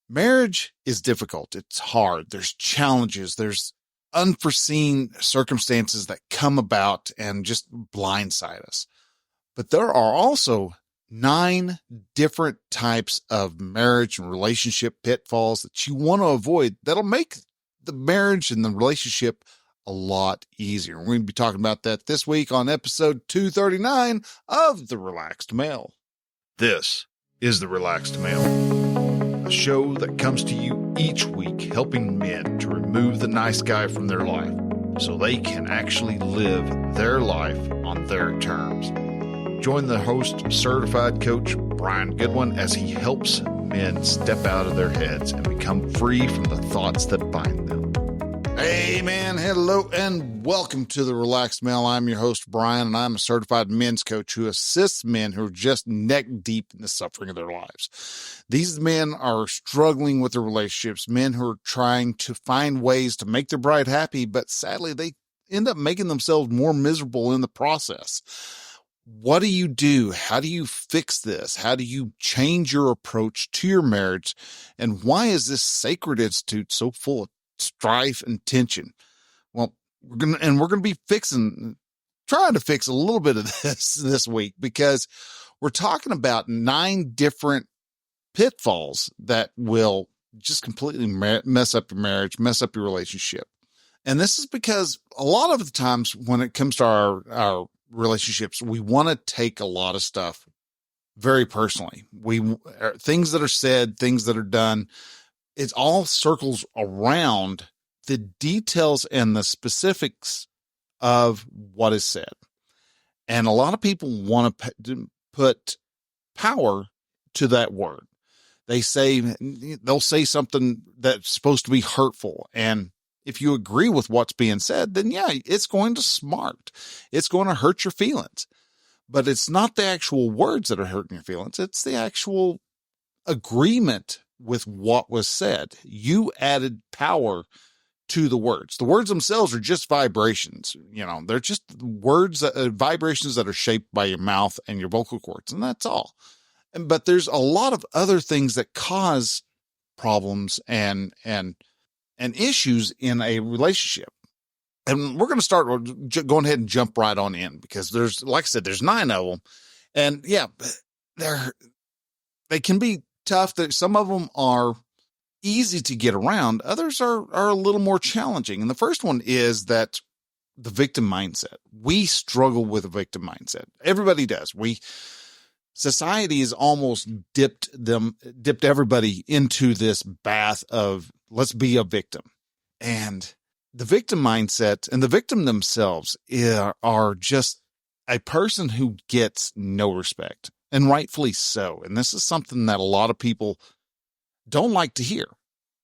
Marriage is difficult. It's hard. There's challenges. There's unforeseen circumstances that come about and just blindside us. But there are also 9 different types of marriage and relationship pitfalls that you want to avoid that'll make the marriage and the relationship a lot easier. We're going to be talking about that this week on episode 239 of The Relaxed Male. This is The Relaxed Male, a show that comes to you each week helping men to remove the nice guy from their life so they can actually live their life on their terms. Join the host, certified coach Brian Goodwin, as he helps men step out of their heads and become free from the thoughts that bind them. Hey man, hello and welcome to The Relaxed Male. I'm your host Brian, and I'm a certified men's coach who assists men who are just neck deep in the suffering of their lives. These men are struggling with their relationships, men who are trying to find ways to make their bride happy, but sadly they end up making themselves more miserable in the process. What do you do? How do you fix this? How do you change your approach to your marriage? And why is this sacred institute so full of strife and tension? Well, we're going to be trying to fix a little bit of this week, because we're talking about 9 different pitfalls that will just completely mess up your marriage, mess up your relationship. And this is because a lot of the times when it comes to our relationships, we want to take a lot of stuff very personally. Things that are said, things that are done, it all circles around the details and the specifics of what is said. And a lot of people want to put power to that word. They'll say something that's supposed to be hurtful, and if you agree with what's being said, then yeah, it's going to smart. It's going to hurt your feelings. But it's not the actual words that are hurting your feelings. It's the actual agreement with what was said. You added power to the words. The words themselves are just vibrations. They're just words, vibrations that are shaped by your mouth and your vocal cords, and that's all. But there's a lot of other things that cause problems and issues in a relationship. And we're going to start going ahead and jump right on in, because there's, like I said, there's 9 of them. And yeah, they can be tough. Some of them are easy to get around. Others are a little more challenging. And the first one is that the victim mindset. We struggle with a victim mindset. Everybody does. Society has almost dipped everybody into this bath of let's be a victim. And the victim mindset and the victim themselves are just a person who gets no respect, and rightfully so. And this is something that a lot of people don't like to hear.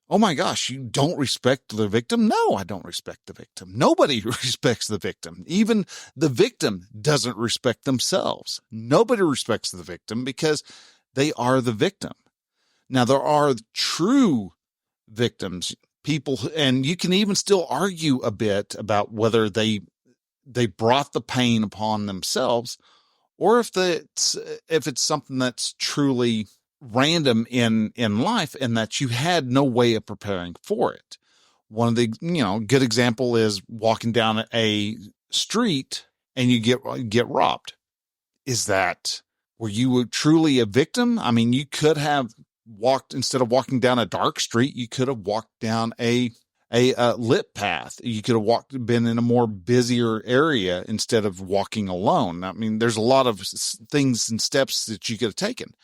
Oh my gosh, you don't respect the victim? No, I don't respect the victim. Nobody respects the victim. Even the victim doesn't respect themselves. Nobody respects the victim because they are the victim. Now, there are true victims, people, and you can even still argue a bit about whether they brought the pain upon themselves, or if it's something that's truly random in life and that you had no way of preparing for it. One of the, good example is walking down a street and you get robbed. Were you truly a victim? I mean, you could have instead of walking down a dark street, you could have walked down a lit path. You could have been in a more busier area instead of walking alone. I mean, there's a lot of things and steps that you could have taken.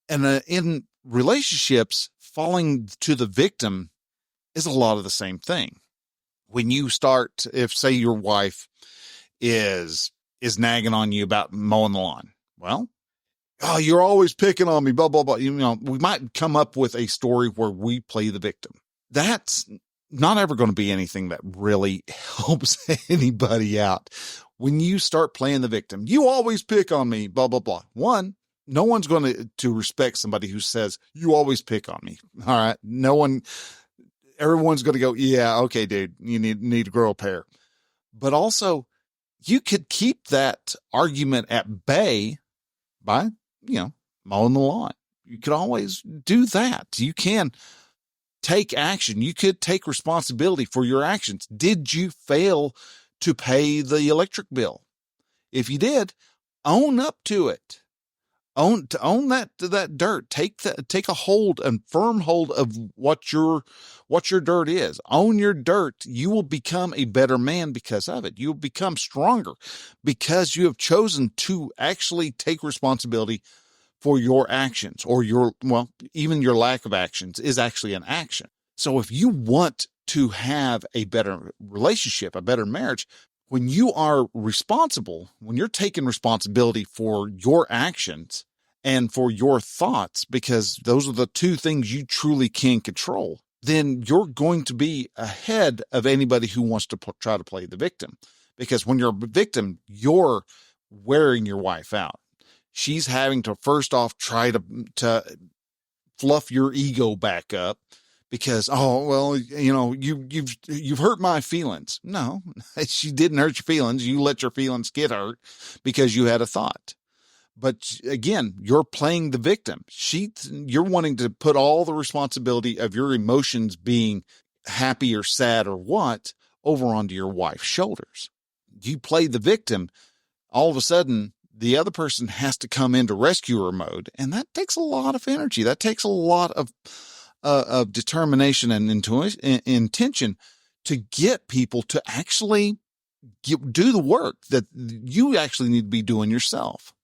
And in relationships, falling to the victim is a lot of the same thing. When you start, if say your wife is nagging on you about mowing the lawn, well, oh, you're always picking on me, blah, blah, blah. We might come up with a story where we play the victim. That's not ever going to be anything that really helps anybody out. When you start playing the victim, you always pick on me, blah, blah, blah. One, no one's going to respect somebody who says, you always pick on me. All right. Everyone's going to go, yeah, okay, dude, you need to grow a pair. But also, you could keep that argument at bay by, mowing the lawn. could always do that. You can take action. You could take responsibility for your actions. Did you fail to pay the electric bill? If you did, own up to it. Own that dirt. Take a hold and firm hold of what your dirt is. Own your dirt. You will become a better man because of it. You will become stronger because you have chosen to actually take responsibility for your actions, or even your lack of actions is actually an action. So if you want to have a better relationship, a better marriage, when you are responsible, when you're taking responsibility for your actions and for your thoughts, because those are the two things you truly can control, then you're going to be ahead of anybody who wants to try to play the victim. Because when you're a victim, you're wearing your wife out. She's having to first off try to fluff your ego back up because, you've hurt my feelings. No, she didn't hurt your feelings. You let your feelings get hurt because you had a thought. But again, you're playing the victim. You're wanting to put all the responsibility of your emotions being happy or sad or what over onto your wife's shoulders. You play the victim. All of a sudden, the other person has to come into rescuer mode, and that takes a lot of energy. That takes a lot of determination and intention to get people to actually do the work that you actually need to be doing yourself.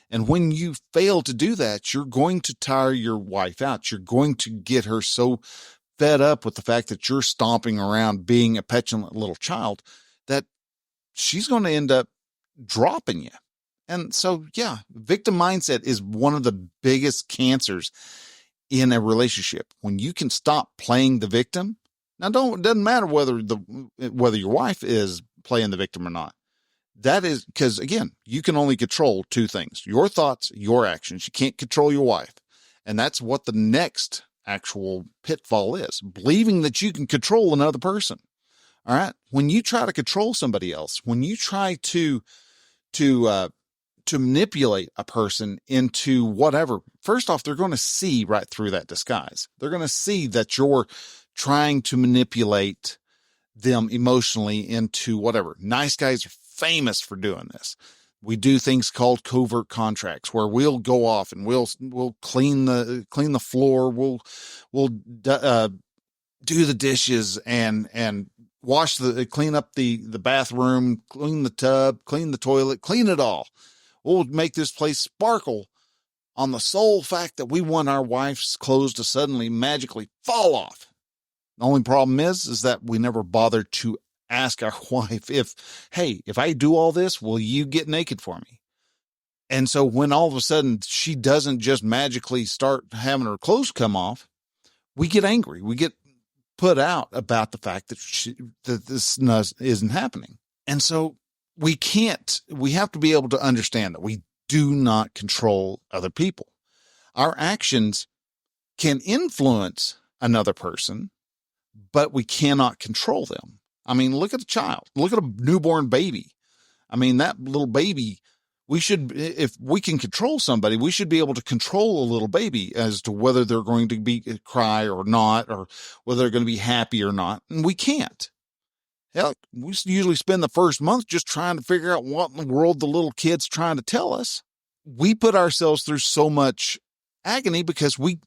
And when you fail to do that, you're going to tire your wife out. You're going to get her so fed up with the fact that you're stomping around being a petulant little child that she's going to end up dropping you. And so, yeah, victim mindset is one of the biggest cancers in a relationship. When you can stop playing the victim. Now, it doesn't matter whether your wife is playing the victim or not. That is because, again, you can only control two things: your thoughts, your actions. You can't control your wife. And that's what the next actual pitfall is: believing that you can control another person. All right. When you try to control somebody else, when you try to manipulate a person into whatever, first off, they're going to see right through that disguise. They're going to see that you're trying to manipulate them emotionally into whatever. Nice guys are famous for doing this. We do things called covert contracts where we'll go off and we'll clean the floor. We'll do the dishes and clean up the bathroom, clean the tub, clean the toilet, clean it all. We'll make this place sparkle on the sole fact that we want our wife's clothes to suddenly magically fall off. The only problem is that we never bothered to ask our wife if I do all this, will you get naked for me? And so when all of a sudden she doesn't just magically start having her clothes come off, we get angry. We get put out about the fact that this isn't happening. And so we have to be able to understand that we do not control other people. Our actions can influence another person, but we cannot control them. I mean, look at a child, look at a newborn baby. I mean, that little baby, if we can control somebody, we should be able to control a little baby as to whether they're going to cry or not, or whether they're going to be happy or not. And we can't. Hell, we usually spend the first month just trying to figure out what in the world the little kid's trying to tell us. We put ourselves through so much agony because we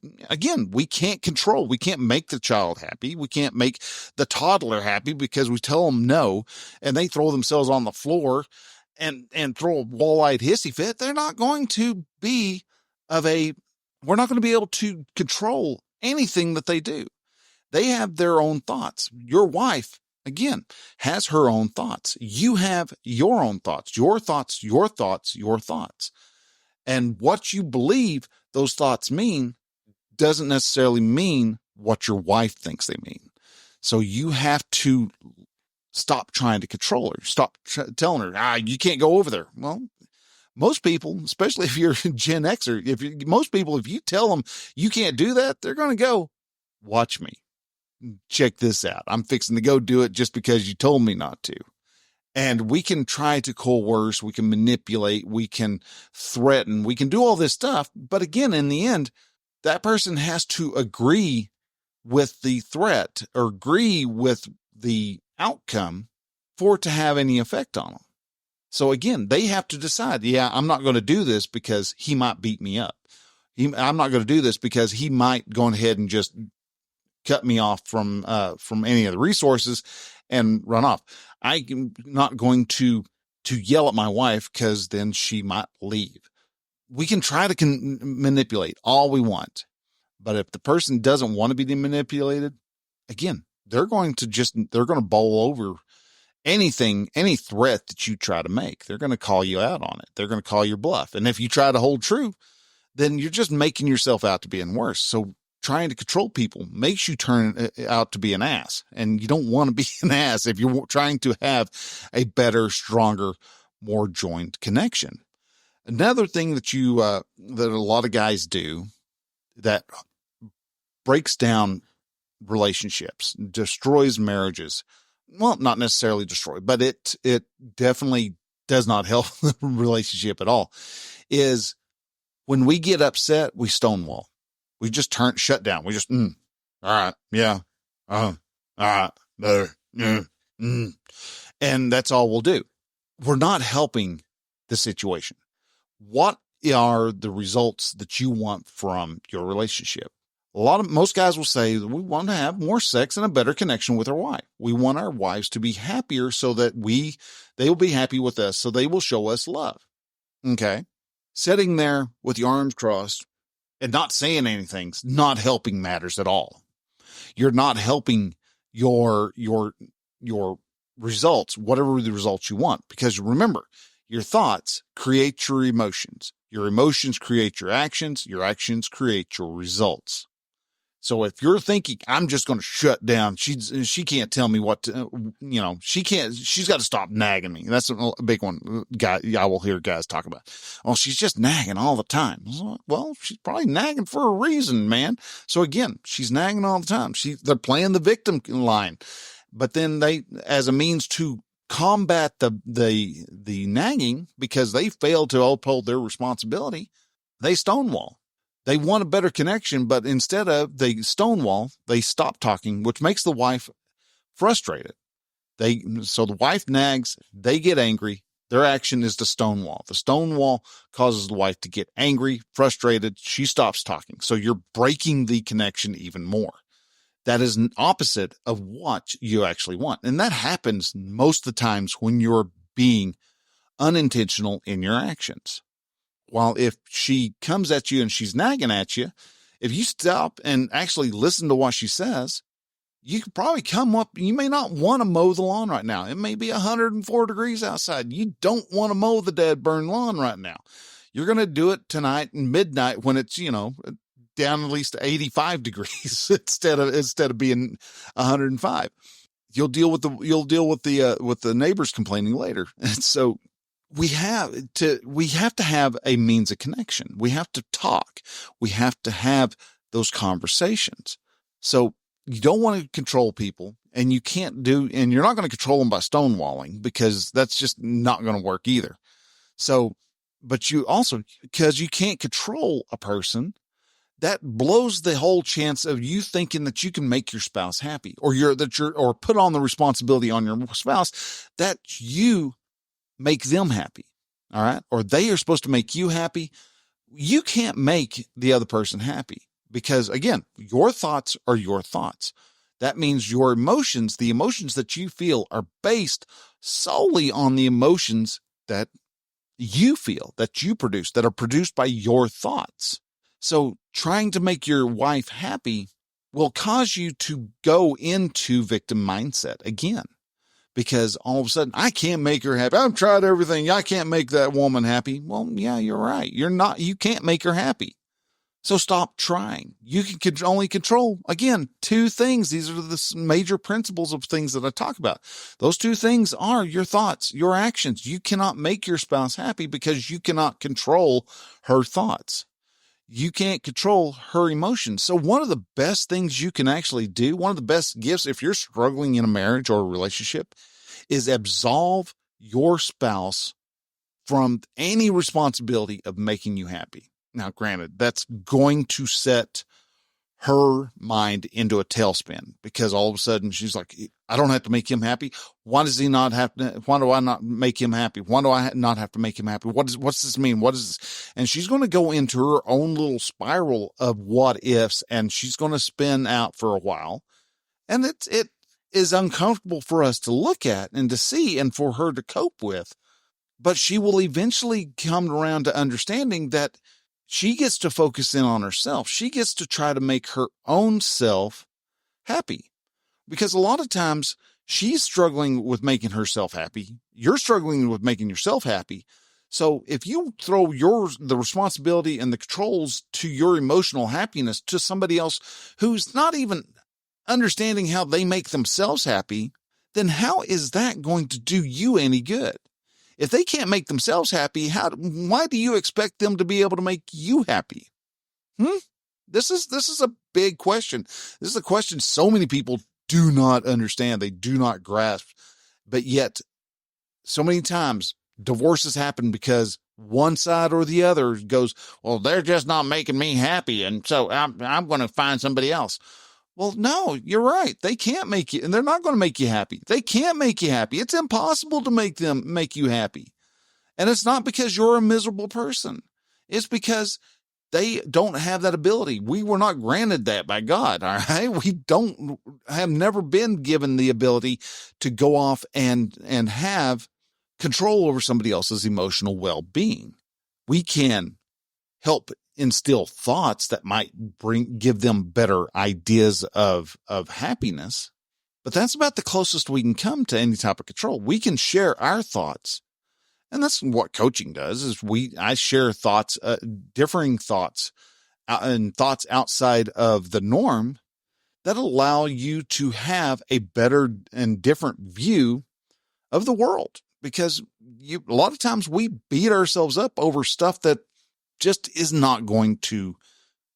can't control. We can't make the child happy. We can't make the toddler happy because we tell them no, and they throw themselves on the floor and throw a wall-eyed hissy fit. They're not going to be we're not going to be able to control anything that they do. They have their own thoughts. Your wife, again, has her own thoughts. You have your own thoughts, your thoughts, your thoughts, your thoughts. And what you believe those thoughts mean doesn't necessarily mean what your wife thinks they mean. So you have to stop trying to control her. Stop telling her, you can't go over there. Well, most people, especially if you're a Gen Xer, if you tell them you can't do that, they're going to go, watch me. Check this out. I'm fixing to go do it just because you told me not to. And we can try to coerce, we can manipulate, we can threaten, we can do all this stuff. But again, in the end, that person has to agree with the threat or agree with the outcome for it to have any effect on them. So again, they have to decide, yeah, I'm not going to do this because he might beat me up. I'm not going to do this because he might go ahead and just cut me off from any of the resources and run off. I'm not going to yell at my wife because then she might leave. We can try to manipulate all we want, but if the person doesn't want to be manipulated, again, they're going to bowl over any threat that you try to make. They're going to call you out on it. They're going to call your bluff. And if you try to hold true, then you're just making yourself out to being worse. So trying to control people makes you turn out to be an ass, and you don't want to be an ass if you're trying to have a better, stronger, more joined connection. Another thing that that a lot of guys do that breaks down relationships, destroys marriages. Well, not necessarily destroy, but it definitely does not help the relationship at all, is when we get upset, we stonewall. We just shut down. We just, all right. Yeah. All right. Better. And that's all we'll do. We're not helping the situation. What are the results that you want from your relationship? Most guys will say that we want to have more sex and a better connection with our wife. We want our wives to be happier so that they will be happy with us. So they will show us love. Okay. Sitting there with your arms crossed and not saying anything's not helping matters at all. You're not helping your results, whatever the results you want, because remember, your thoughts create your emotions create your actions create your results. So if you're thinking, I'm just going to shut down, she can't tell me what to, she's got to stop nagging me. That's a big one I will hear guys talk about. Oh, she's just nagging all the time. Well, she's probably nagging for a reason, man. So again, she's nagging all the time. They're playing the victim line, but then as a means to combat the nagging, because they failed to uphold their responsibility, they stonewall. They want a better connection, but instead of they stonewall, they stop talking, which makes the wife frustrated. So the wife nags, they get angry. Their action is to stonewall. The stonewall causes the wife to get angry, frustrated. She stops talking. So you're breaking the connection even more. That is an opposite of what you actually want. And that happens most of the times when you're being unintentional in your actions. While if she comes at you and she's nagging at you, if you stop and actually listen to what she says, you could probably come up. You may not want to mow the lawn right now. It may be 104 degrees outside. You don't want to mow the dead burn lawn right now. You're going to do it tonight and midnight when it's, down at least 85 degrees instead of being 105. You'll deal with the neighbors complaining later. And so we have to have a means of connection. We have to talk. We have to have those conversations. So you don't want to control people, and you're not going to control them by stonewalling, because that's just not going to work either. So, but you also, because you can't control a person, that blows the whole chance of you thinking that you can make your spouse happy, or put on the responsibility on your spouse that you make them happy. All right. Or they are supposed to make you happy. You can't make the other person happy, because again, your thoughts are your thoughts. That means your emotions, the emotions that you feel, are based solely on the emotions that you feel, that you produce, that are produced by your thoughts. So trying to make your wife happy will cause you to go into victim mindset again, because all of a sudden, I can't make her happy. I've tried everything. I can't make that woman happy. Well, yeah, you're right. You can't make her happy. So stop trying. You can only control, again, two things. These are the major principles of things that I talk about. Those two things are your thoughts, your actions. You cannot make your spouse happy because you cannot control her thoughts. You can't control her emotions. So one of the best things you can actually do, one of the best gifts if you're struggling in a marriage or a relationship, is absolve your spouse from any responsibility of making you happy. Now, granted, that's going to set her mind into a tailspin, because all of a sudden she's like, I don't have to make him happy. Why does he not have to? Why do I not make him happy? Why do I not have to make him happy? What's this mean? What is this? And she's going to go into her own little spiral of what ifs, and she's going to spin out for a while. And it is uncomfortable for us to look at and to see and for her to cope with. But she will eventually come around to understanding that she gets to focus in on herself. She gets to try to make her own self happy, because a lot of times she's struggling with making herself happy. You're struggling with making yourself happy. So if you throw the responsibility and the controls to your emotional happiness to somebody else who's not even understanding how they make themselves happy, then how is that going to do you any good? If they can't make themselves happy, why do you expect them to be able to make you happy? This is a big question. This is a question so many people do not understand. They do not grasp. But yet, so many times, divorces happen because one side or the other goes, well, they're just not making me happy, and so I'm going to find somebody else. Well, no, you're right. They can't make you, and they're not going to make you happy. They can't make you happy. It's impossible to make you happy. And it's not because you're a miserable person. It's because they don't have that ability. We were not granted that by God. All right. We have never been given the ability to go off and have control over somebody else's emotional well-being. We can help instill thoughts that might give them better ideas of happiness. But that's about the closest we can come to any type of control. We can share our thoughts. And that's what coaching does, is I share thoughts, differing thoughts and thoughts outside of the norm that allow you to have a better and different view of the world. Because a lot of times we beat ourselves up over stuff that just is not going to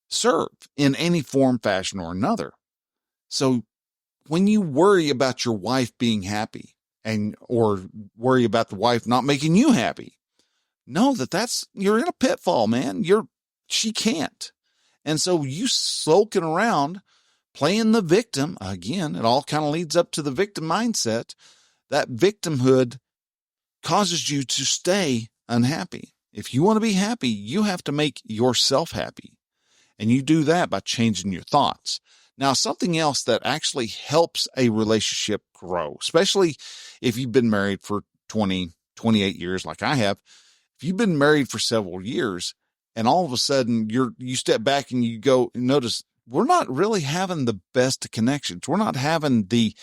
serve in any form, fashion, or another. So when you worry about your wife being happy or worry about the wife not making you happy, know you're in a pitfall, man. She can't. And so you sulking around playing the victim again, it all kind of leads up to the victim mindset. That victimhood causes you to stay unhappy. If you want to be happy, you have to make yourself happy. And you do that by changing your thoughts. Now, something else that actually helps a relationship grow, especially if you've been married for 20, 28 years like I have. If you've been married for several years and all of a sudden you step back and you go and notice we're not really having the best connections. We're not having the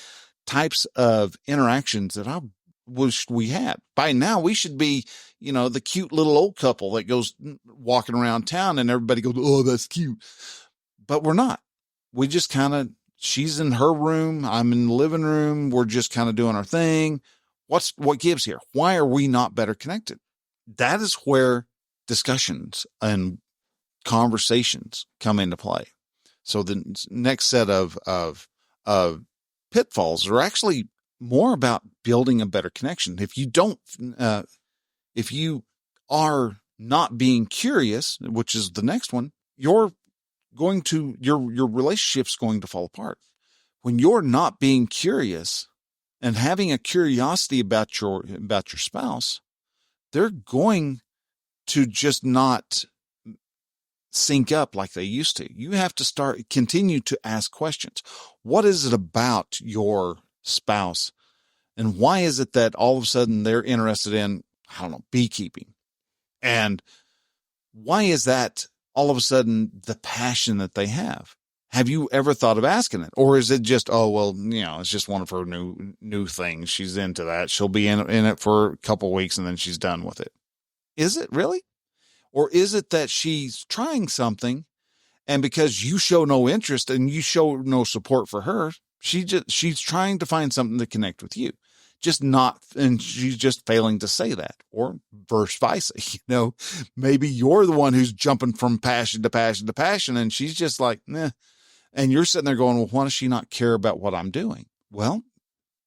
types of interactions that I wish we had. By now, we should be, the cute little old couple that goes walking around town and everybody goes, oh, that's cute. But we're not. We just she's in her room. I'm in the living room. We're just kind of doing our thing. What gives here? Why are we not better connected? That is where discussions and conversations come into play. So the next set of pitfalls are actually more about building a better connection. If you are not being curious, which is the next one, your relationship's going to fall apart. When you're not being curious and having a curiosity about your spouse, they're going to just not sync up like they used to. You have to continue to ask questions. What is it about your spouse? And why is it that all of a sudden they're interested in, beekeeping? And why is that all of a sudden the passion that they have? Have you ever thought of asking it? Or is it just, it's just one of her new things. She's into that. She'll be in it for a couple of weeks and then she's done with it. Is it really? Or is it that she's trying something and because you show no interest and you show no support for her, she's trying to find something to connect with you? And she's just failing to say that, or verse versa. Maybe you're the one who's jumping from passion to passion to passion, and she's just like, nah. And you're sitting there going, well, why does she not care about what I'm doing? Well,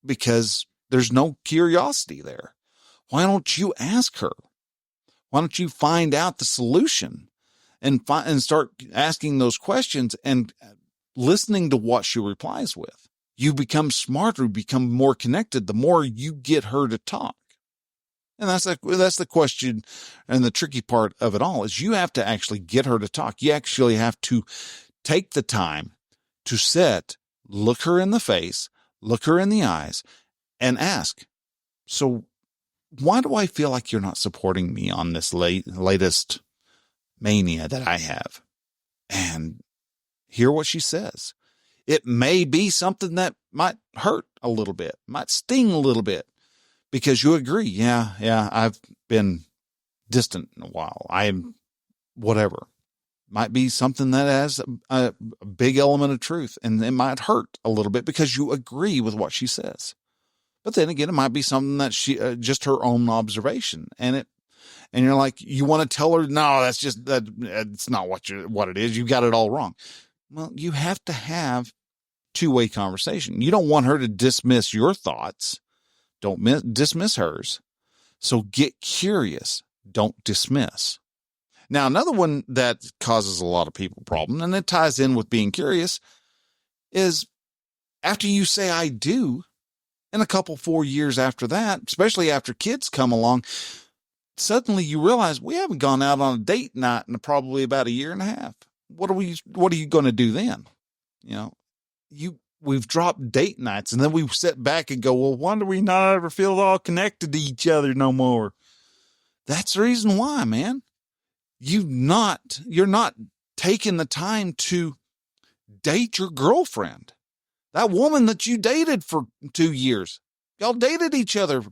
because there's no curiosity there. Why don't you ask her? Why don't you find out the solution and start asking those questions and listening to what she replies with? You become smarter, become more connected, the more you get her to talk. And that's the question. And the tricky part of it all is you have to actually get her to talk. You actually have to take the time to sit, look her in the face, look her in the eyes, and ask, so why do I feel like you're not supporting me on this latest mania that I have? And hear what she says. It may be something that might hurt a little bit, might sting a little bit, because you agree. Yeah, I've been distant in a while. I'm whatever. Might be something that has a big element of truth, and it might hurt a little bit because you agree with what she says. But then again, it might be something that she just her own observation, and you're like, you want to tell her, no, that's just that. It's not what it is. You got it all wrong. Well, you have to have two-way conversation. You don't want her to dismiss your thoughts. Don't dismiss hers. So get curious. Don't dismiss. Now, another one that causes a lot of people problem, and it ties in with being curious, is after you say I do, and a couple 4 years after that, especially after kids come along, suddenly you realize we haven't gone out on a date night in probably about a year and a half. What are you going to do then? We've dropped date nights, and then we sit back and go, well, why do we not ever feel all connected to each other no more? That's the reason why, man. You're not taking the time to date your girlfriend. That woman that you dated for 2 years, y'all dated each other.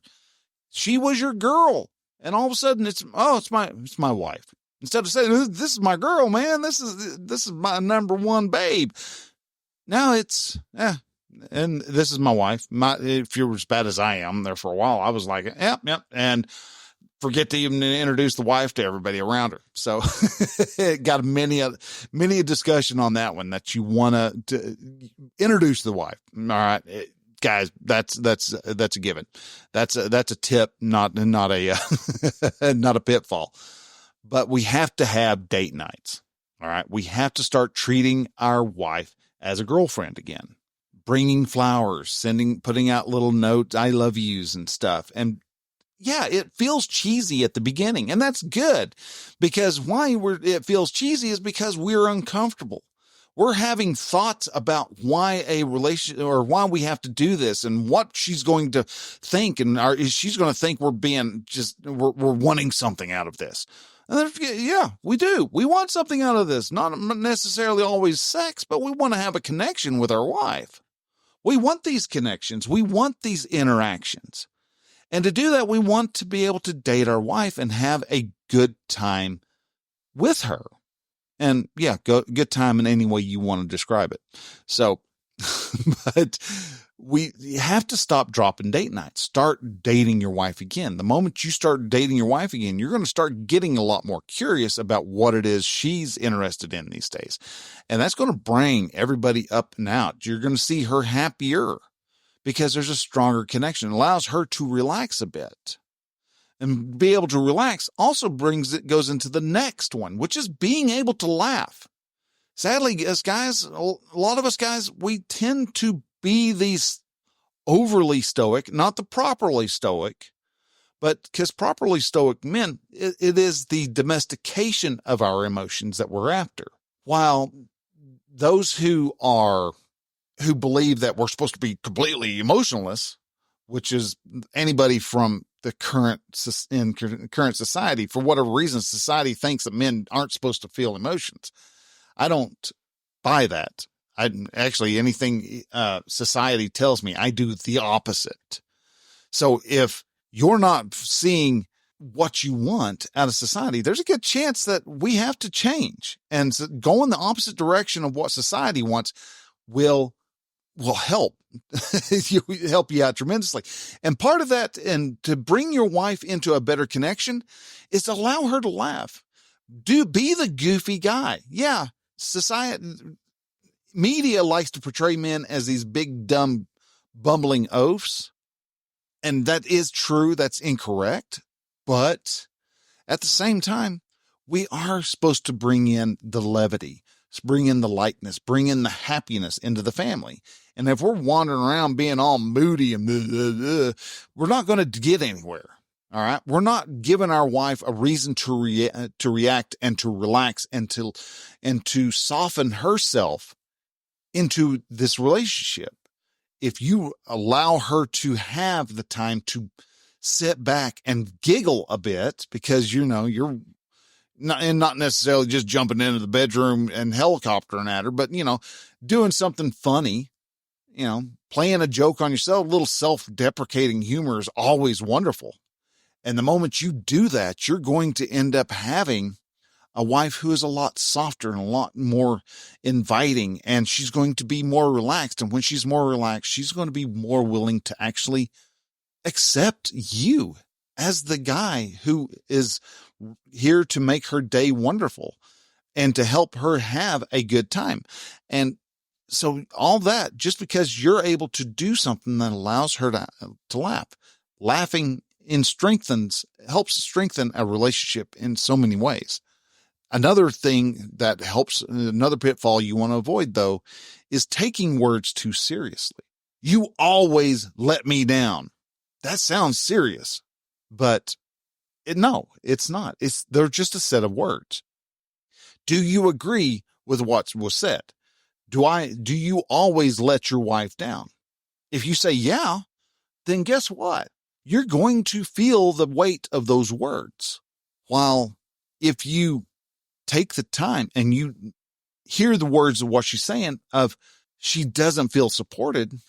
She was your girl. And all of a sudden it's my wife. Instead of saying, this is my girl, man, this is my number one babe. Now it's, and this is my wife. If you're as bad as I am there for a while, I was like, yep. And forget to even introduce the wife to everybody around her. So it got many a discussion on that one, that you want to introduce the wife. All right, guys, that's a given. That's a tip, not a not a pitfall. But we have to have date nights. All right, we have to start treating our wife as a girlfriend again, bringing flowers, putting out little notes, I love yous and stuff. And yeah, it feels cheesy at the beginning, and that's good, because it feels cheesy is because we're uncomfortable. We're having thoughts about why a relation, or why we have to do this, and what she's going to think, and she's going to think we're wanting something out of this. And then, yeah, we do. We want something out of this, not necessarily always sex, but we want to have a connection with our wife. We want these connections. We want these interactions. And to do that, we want to be able to date our wife and have a good time with her. And yeah, good time in any way you want to describe it. So, but we have to stop dropping date nights. Start dating your wife again. The moment you start dating your wife again, you're going to start getting a lot more curious about what it is she's interested in these days. And that's going to bring everybody up and out. You're going to see her happier, because there's a stronger connection. It allows her to relax a bit. And be able to relax also goes into the next one, which is being able to laugh. Sadly, as guys, a lot of us guys, we tend to be these overly stoic, not the properly stoic, but because properly stoic men, it is the domestication of our emotions that we're after. While those who believe that we're supposed to be completely emotionless, which is anybody from the current society, for whatever reason, society thinks that men aren't supposed to feel emotions. I don't buy that. Anything society tells me, I do the opposite. So if you're not seeing what you want out of society, there's a good chance that we have to change, and so go in the opposite direction of what society wants will help help you out tremendously. And part of that, and to bring your wife into a better connection, is to allow her to laugh. Be the goofy guy. Yeah. Media likes to portray men as these big, dumb, bumbling oafs. And that is true. That's incorrect. But at the same time, we are supposed to bring in the levity, bring in the lightness, bring in the happiness into the family. And if we're wandering around being all moody and we're not going to get anywhere. All right. We're not giving our wife a reason to react and to relax and to soften herself into this relationship. If you allow her to have the time to sit back and giggle a bit, because, you're not necessarily just jumping into the bedroom and helicoptering at her, but, doing something funny, playing a joke on yourself, a little self-deprecating humor is always wonderful. And the moment you do that, you're going to end up having a wife who is a lot softer and a lot more inviting, and she's going to be more relaxed. And when she's more relaxed, she's going to be more willing to actually accept you as the guy who is here to make her day wonderful and to help her have a good time. And so all that, just because you're able to do something that allows her to laugh, laughing helps strengthen a relationship in so many ways. Another thing that helps, another pitfall you want to avoid, though, is taking words too seriously. You always let me down. That sounds serious, but no, it's not. They're just a set of words. Do you agree with what was said? Do you always let your wife down? If you say, yeah, then guess what? You're going to feel the weight of those words. While if you take the time and you hear the words of what she's saying of she doesn't feel supported,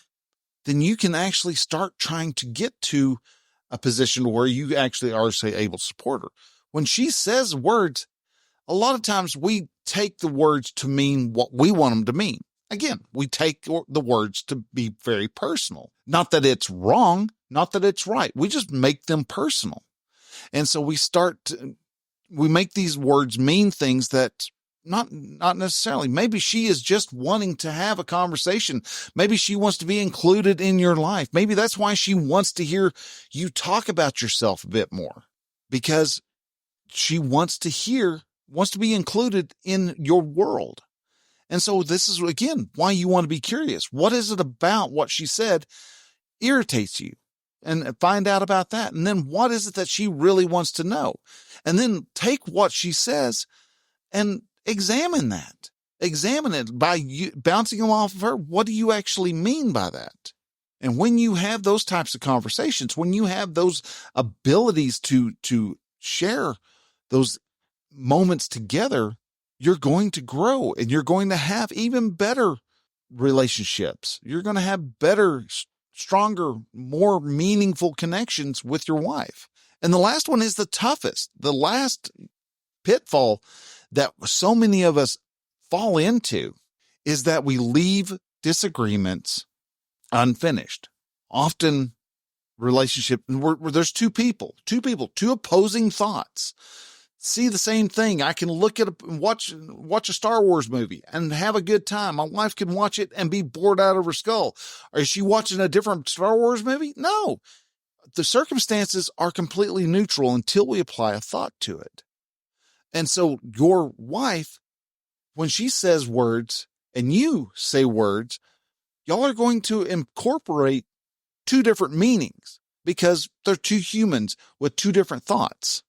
then you can actually start trying to get to a position where you actually are, say, able to support her. When she says words, a lot of times we take the words to mean what we want them to mean. Again, we take the words to be very personal. Not that it's wrong, not that it's right. We just make them personal. And so we make these words mean things that not necessarily. Maybe she is just wanting to have a conversation. Pays she wants to be included in your life. Maybe that's why she wants to hear you talk about yourself a bit more, because she wants to be included in your world. And so this is, again, why you want to be curious. What is it about what she said irritates you? And find out about that. And then what is it that she really wants to know? And then take what she says and examine that. Examine it by bouncing them off of her. What do you actually mean by that? And when you have those types of conversations, when you have those abilities to share those moments together, you're going to grow and you're going to have even better relationships. You're going to have better, stronger, more meaningful connections with your wife. And the last one is the toughest. The last pitfall that so many of us fall into is that we leave disagreements unfinished. Often relationship where there's two opposing thoughts, see the same thing. I can look at watch a Star Wars movie and have a good time. My wife can watch it and be bored out of her skull. Or is she watching a different Star Wars movie? No. The circumstances are completely neutral until we apply a thought to it. And so your wife, when she says words and you say words, y'all are going to incorporate two different meanings because they're two humans with two different thoughts.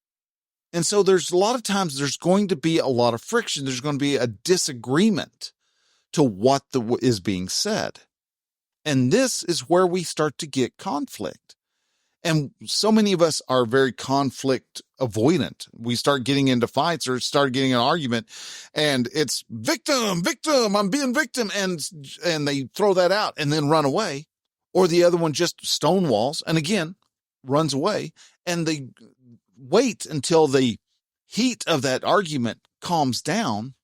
And so there's a lot of times there's going to be a lot of friction. There's going to be a disagreement to what is being said. And this is where we start to get conflict. And so many of us are very conflict avoidant. We start getting into fights or start getting an argument and it's victim, I'm being victim. And they throw that out and then run away. Or the other one just stonewalls and again, runs away. And they wait until the heat of that argument calms down.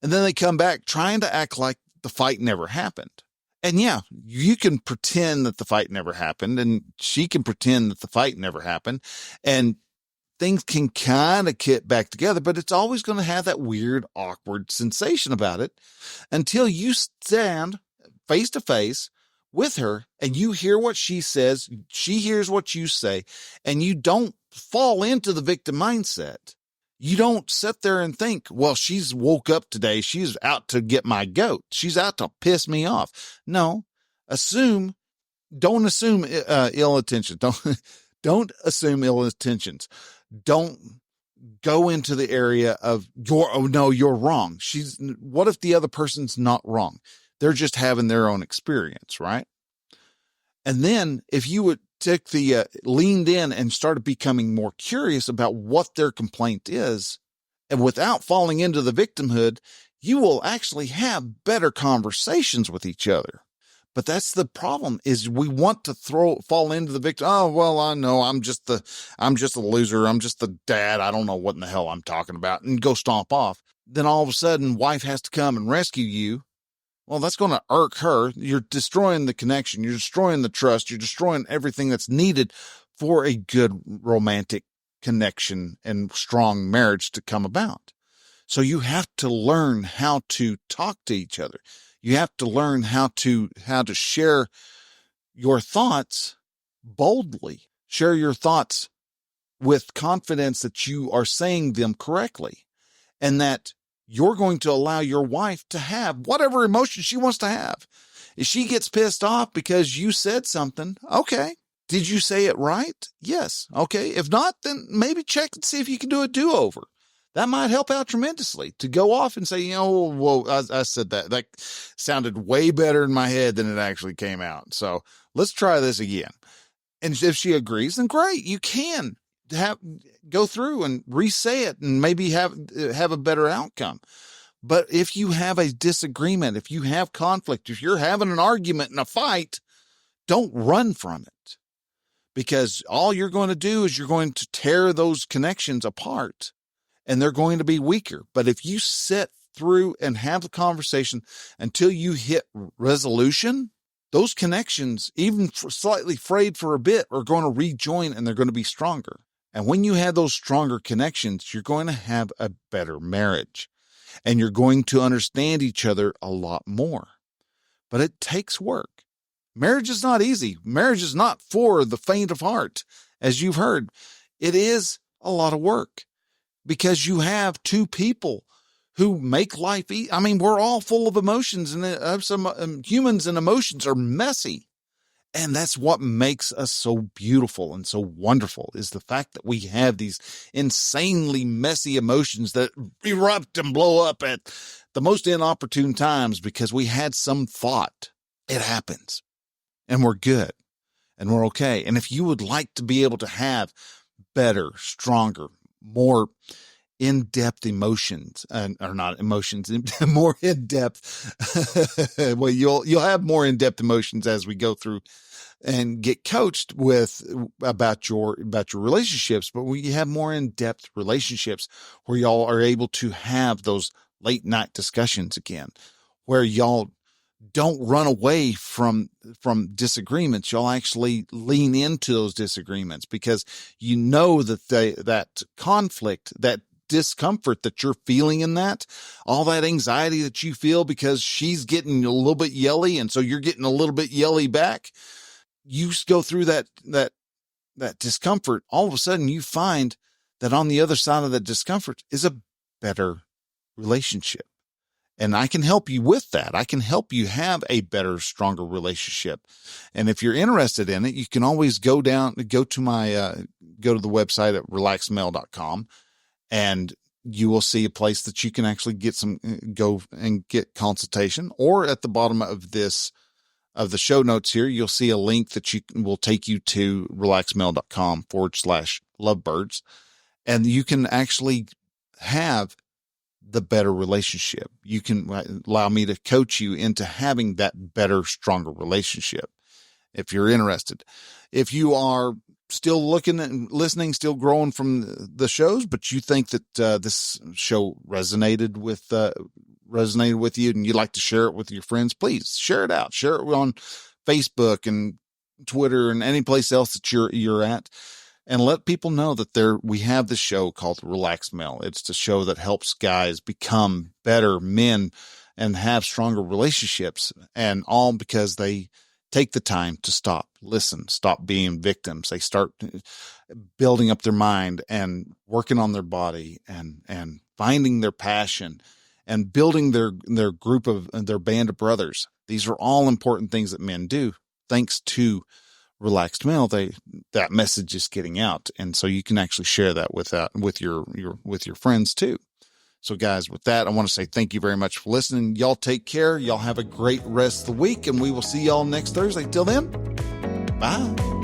And then they come back trying to act like the fight never happened. And yeah, you can pretend that the fight never happened and she can pretend that the fight never happened and things can kind of get back together, but it's always going to have that weird, awkward sensation about it until you stand face to face with her and you hear what she says, she hears what you say, and you don't fall into the victim mindset. You don't sit there and think, well, she's woke up today. She's out to get my goat. She's out to piss me off. No, don't assume ill intentions. Don't assume ill intentions. Don't go into the area of you're wrong. What if the other person's not wrong? They're just having their own experience, right? And then if you would take leaned in and started becoming more curious about what their complaint is, and without falling into the victimhood, you will actually have better conversations with each other. But that's the problem, is we want to fall into the victim. Oh, well, I know I'm just a loser. I'm just the dad. I don't know what in the hell I'm talking about, and go stomp off. Then all of a sudden wife has to come and rescue you. Well, that's going to irk her. You're destroying the connection. You're destroying the trust. You're destroying everything that's needed for a good romantic connection and strong marriage to come about. So you have to learn how to talk to each other. You have to learn how to share your thoughts boldly. Share your thoughts with confidence that you are saying them correctly, and that you're going to allow your wife to have whatever emotion she wants to have. If she gets pissed off because you said something, okay. Did you say it right? Yes. Okay. If not, then maybe check and see if you can do a do-over. That might help out tremendously, to go off and say, well, I said that sounded way better in my head than it actually came out. So let's try this again. And if she agrees, then great. You can go through and re-say it and maybe have a better outcome. But if you have a disagreement, if you have conflict, if you're having an argument and a fight, don't run from it, because all you're going to do is you're going to tear those connections apart, and they're going to be weaker. But if you sit through and have the conversation until you hit resolution, those connections, even slightly frayed for a bit, are going to rejoin, and they're going to be stronger. And when you have those stronger connections, you're going to have a better marriage, and you're going to understand each other a lot more. But it takes work. Marriage is not easy. Marriage is not for the faint of heart. As you've heard, it is a lot of work, because you have two people who make life easy. I mean, we're all full of emotions, and some humans and emotions are messy. And that's what makes us so beautiful and so wonderful, is the fact that we have these insanely messy emotions that erupt and blow up at the most inopportune times because we had some thought. It happens, and we're good, and we're okay. And if you would like to be able to have better, stronger, more in-depth emotions, or not emotions, more in-depth. Well, you'll have more in-depth emotions as we go through and get coached about your relationships. But we have more in-depth relationships where y'all are able to have those late night discussions again, where y'all don't run away from disagreements. Y'all actually lean into those disagreements, because you know that that conflict, that discomfort that you're feeling in that, all that anxiety that you feel because she's getting a little bit yelly, and so you're getting a little bit yelly back. You go through that discomfort. All of a sudden you find that on the other side of that discomfort is a better relationship. And I can help you with that. I can help you have a better, stronger relationship. And if you're interested in it, you can always go to the website at relaxedmale.com, and you will see a place that you can actually go and get consultation. Or at the bottom of the show notes here, you'll see a link that will take you to relaxedmale.com/lovebirds. And you can actually have the better relationship. You can allow me to coach you into having that better, stronger relationship if you're interested. If you are still looking and listening, still growing from the shows, but you think that this show resonated with you and you'd like to share it with your friends, please share it out. Share it on Facebook and Twitter and any place else that you're at. And let people know that we have this show called Relaxed Male. It's the show that helps guys become better men and have stronger relationships, and all because they take the time to stop, listen, stop being victims. They start building up their mind and working on their body and finding their passion and building their group of their band of brothers. These are all important things that men do. Thanks to Relaxed Male, that message is getting out. And so you can actually share that with your friends too. So guys, with that, I want to say thank you very much for listening. Y'all take care. Y'all have a great rest of the week, and we will see y'all next Thursday. Till then, bye.